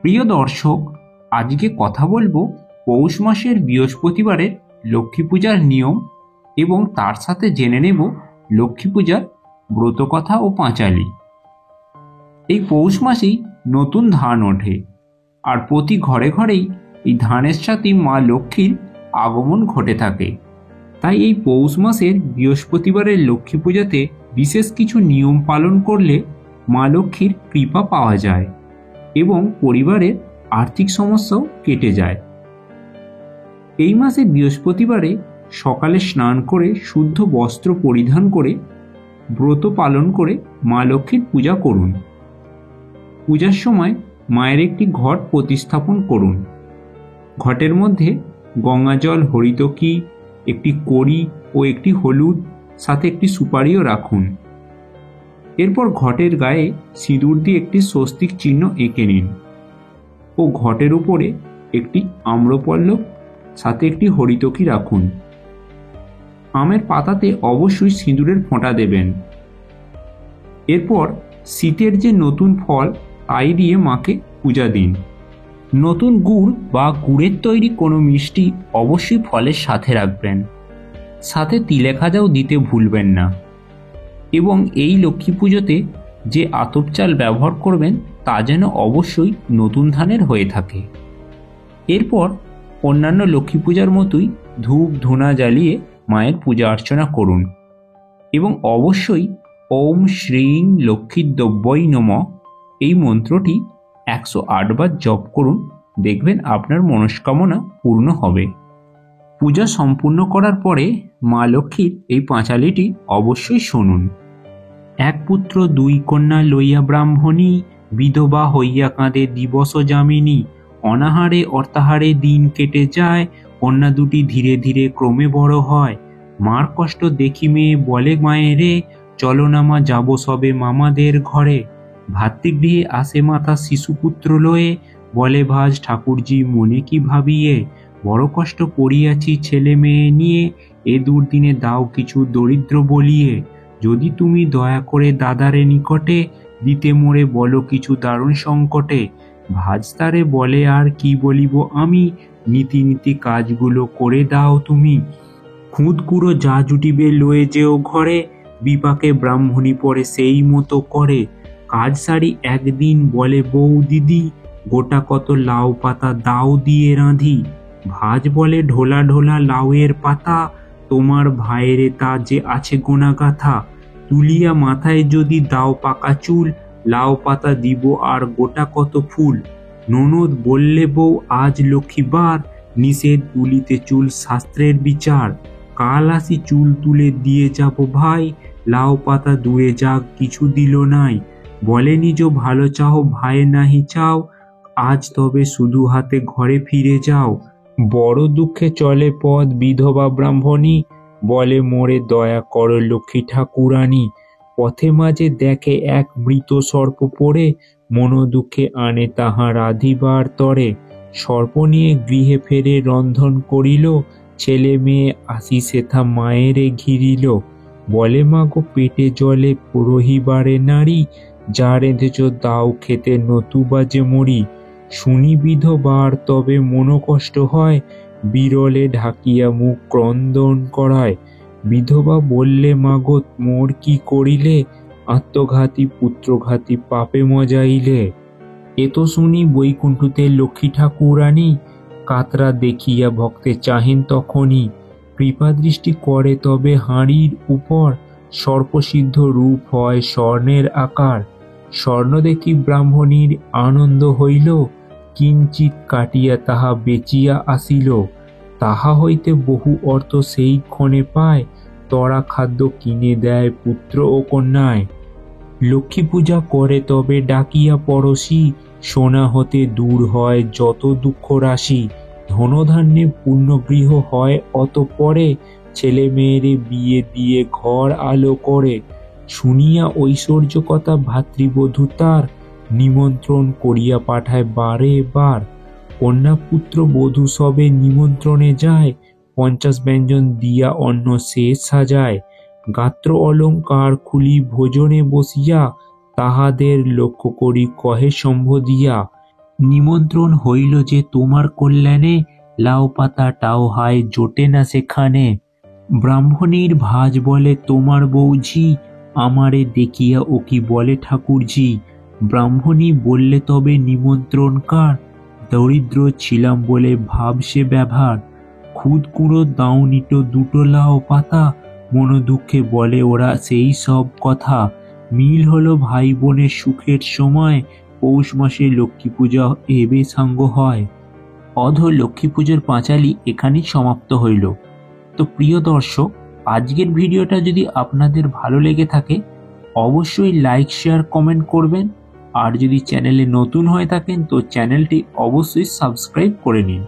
প্রিয় দর্শক, আজকে কথা বলবো পৌষ মাসের বৃহস্পতিবারের লক্ষ্মী পূজার নিয়ম এবং তার সাথে জেনে নেব লক্ষ্মী পূজার ব্রতকথা ও পাঁচালী। এই পৌষ মাসেই নতুন ধান ওঠে, আর প্রতি ঘরে ঘরেই এই ধানের সাথে মা লক্ষ্মীর আগমন ঘটে থাকে। তাই এই পৌষ মাসের বৃহস্পতিবারের লক্ষ্মী পূজাতে বিশেষ কিছু নিয়ম পালন করলে মা লক্ষ্মীর কৃপা পাওয়া যায় এবং পরিবারের আর্থিক সমস্যাও কেটে যায়। এই মাসে বৃহস্পতিবারে সকালে স্নান করে শুদ্ধ বস্ত্র পরিধান করে ব্রত পালন করে মা লক্ষ্মীর পূজা করুন। পূজার সময় মায়ের একটি ঘট প্রতিস্থাপন করুন। ঘটের মধ্যে গঙ্গাজল, হরিতকি, একটি কড়ি ও একটি হলুদ, সাথে একটি সুপারিও রাখুন। এরপর ঘটের গায়ে সিঁদুর দিয়ে একটি স্বস্তিক চিহ্ন এঁকে নিন ও ঘটের উপরে একটি আম্রপল্লব সাথে একটি হরিতকি রাখুন। আমের পাতাতে অবশ্যই সিঁদুরের ফোঁটা দেবেন। এরপর শীতের যে নতুন ফল তাই দিয়ে মাকে পূজা দিন। নতুন গুড় বা গুড়ের তৈরি কোনো মিষ্টি অবশ্যই ফলের সাথে রাখবেন, সাথে তিলে খাজাও দিতে ভুলবেন না। এবং এই লক্ষ্মী পুজোতে যে আতপ চাল ব্যবহার করবেন তা যেন অবশ্যই নতুন ধানের হয়ে থাকে। এরপর অন্যান্য লক্ষ্মী পূজার মতোই ধূপ ধুনা জ্বালিয়ে মায়ের পূজা অর্চনা করুন এবং অবশ্যই ওম শ্রীং লক্ষ্মীদ্রব্যই নমঃ এই মন্ত্রটি 108 বার জপ করুন। দেখবেন আপনার মনস্কামনা পূর্ণ হবে। পূজা সম্পূর্ণ করার পরে মা লক্ষ্মীর এই পাঁচালীটি অবশ্যই শুনুন। এক পুত্র দুই কন্যা লইয়া ব্রাহ্মণী, বিধবা হইয়া কাঁদে দিবস যামিনী। অনাহারে অর্থাহারে দিন কেটে যায়, কন্যা দুটি ধীরে ধীরে ক্রমে বড় হয়। মার কষ্ট দেখি মেয়ে বলে মায়েরে, চলো না মা যাব সবে মামাদের ঘরে। ভাতৃগৃহে আসে মাতা শিশুপুত্র লয়ে, বলে ভাজ ঠাকুরজি মনে কি ভাবিয়ে। বড় কষ্ট করিয়াছি ছেলে মেয়ে নিয়ে, এ দুর্দিনে দাও কিছু দরিদ্র বলিয়ে। যদি তুমি দয়া করে দাদারে নিকটে, দিতে মোরে বলো কিছু দারুণ সংকটে। ভাজতারে বলে আর কি বলিব আমি, নীতি নীতি কাজগুলো করে দাও তুমি। খুঁত কুড়ো যা জুটিবে লয়ে যেও ঘরে, বিপাকে ব্রাহ্মণী পরে সেই মতো করে। কাজ সারি একদিন বলে বউ দিদি, গোটা কত লাউ পাতা দাও দিয়ে রাঁধি। ভাজ বলে ঢোলা ঢোলা লাউয়ের পাতা, তোমার ভাইয়েরে তা যে আছে গোনা গাথা। তুলিয়া মাথায় যদি দাও পাকা চুল, লাউ পাতা দিব আর গোটা কত ফুল। ননদ বললে বউ আজ লক্ষ্মীবার, নিষেধ তুলিতে চুল শাস্ত্রের বিচার। কাল আসি চুল তুলে দিয়ে যাব ভাই, লাউ পাতা দূরে যাক কিছু দিল নাই। বলে নিজ ভালো চাও ভাই নাহি চাও, আজ তবে শুধু হাতে ঘরে ফিরে যাও। বড় দুঃখে চলে পথ বিধবা ব্রাহ্মণী, বলে মোরে দয়া কর লক্ষ্মী ঠাকুরানী। পথে মাঝে দেখে এক মৃত সর্প পড়ে, মন দুঃখে আনে তাহা রাধিবার তরে। সর্প নিয়ে গৃহে ফেরে রন্ধন করিল, ছেলে মেয়ে আসি সেথা মায়েরে ঘিরিল। বলে মাগো পেটে জলে রহিবারে নারী, যা রেঁধেছ দাও খেতে নতুবা যে মরি। শুনি বিধবার তবে মনোকষ্ট হয়, বিরলে ঢাকিয়া মুখ ক্রন্দন করায়। বিধবা বললে মাগো মোর কি করিলে, আত্মঘাতী পুত্রঘাতী পাপে মজাইলে। এত শুনি বৈকুণ্ঠতে লক্ষ্মী ঠাকুরানী, কাতরা দেখিয়া ভক্তে চাহেন তখনই। কৃপা দৃষ্টি করে তবে হাঁড়ির উপর, সর্পসিদ্ধ রূপ হয় স্বর্ণের আকার। স্বর্ণ দেখি ব্রাহ্মণীর আনন্দ হইল, কিঞ্চিৎ কাটিয়া তাহা বেচিয়া আসিল। তাহা হইতে বহু অর্থ সেই ক্ষণে পায়, তরা খাদ্য কিনে দেয় পুত্র ও কন্যায়। লক্ষ্মী পূজা করে তবে ডাকিয়া পড়শি, সোনা হতে দূর হয় যত দুঃখ রাশি। ধনধান্যে পূর্ণগৃহ হয় অতঃপরে, ছেলে মেয়েরে বিয়ে দিয়ে ঘর আলো করে। শুনিয়া ঐশ্বর্য কথা ভাতৃবধূ তার, নিমন্ত্রণ করিয়া পাঠায় বারে বার। কন্যা পুত্র বধূ সবে নিমন্ত্রণে যায়, 50 ব্যঞ্জন দিয়া অন্ন শেষ সাজায়। গাত্র অলঙ্কার খুলি ভোজনে বসিয়া, তাহাদের লক্ষ্য করি কহে সম্বোধিয়া। নিমন্ত্রণ হইল যে তোমার কল্যাণে, লাউ পাতাটাও হায় জোটে না সেখানে। ব্রাহ্মণীর ভাজ বলে তোমার বৌঝি, আমারে দেখিয়া ও কি বলে ঠাকুরজি। ব্রাহ্মণী বললে তবে নিমন্ত্রণ কার, দরিদ্র ছিলাম বলে ভাব সে ব্যবহার। খুদ কুঁড়ো দাওনি তো দুটো লাউ পাতা, মন দুঃখে বলে ওরা সেই সব কথা। মিল হলো ভাই বোনের সুখের সময়, পৌষ মাসে লক্ষ্মী পূজা এবে সাঙ্গ হয়। অধ লক্ষ্মী পুজোর পাঁচালী এখানেই সমাপ্ত হইল। তো প্রিয় দর্শক, আজকের ভিডিওটা যদি আপনাদের ভালো লেগে থাকে অবশ্যই লাইক শেয়ার কমেন্ট করবেন, আর যদি চ্যানেলে নতুন হয়ে থাকেন তো চ্যানেলটি অবশ্যই সাবস্ক্রাইব করে নিন।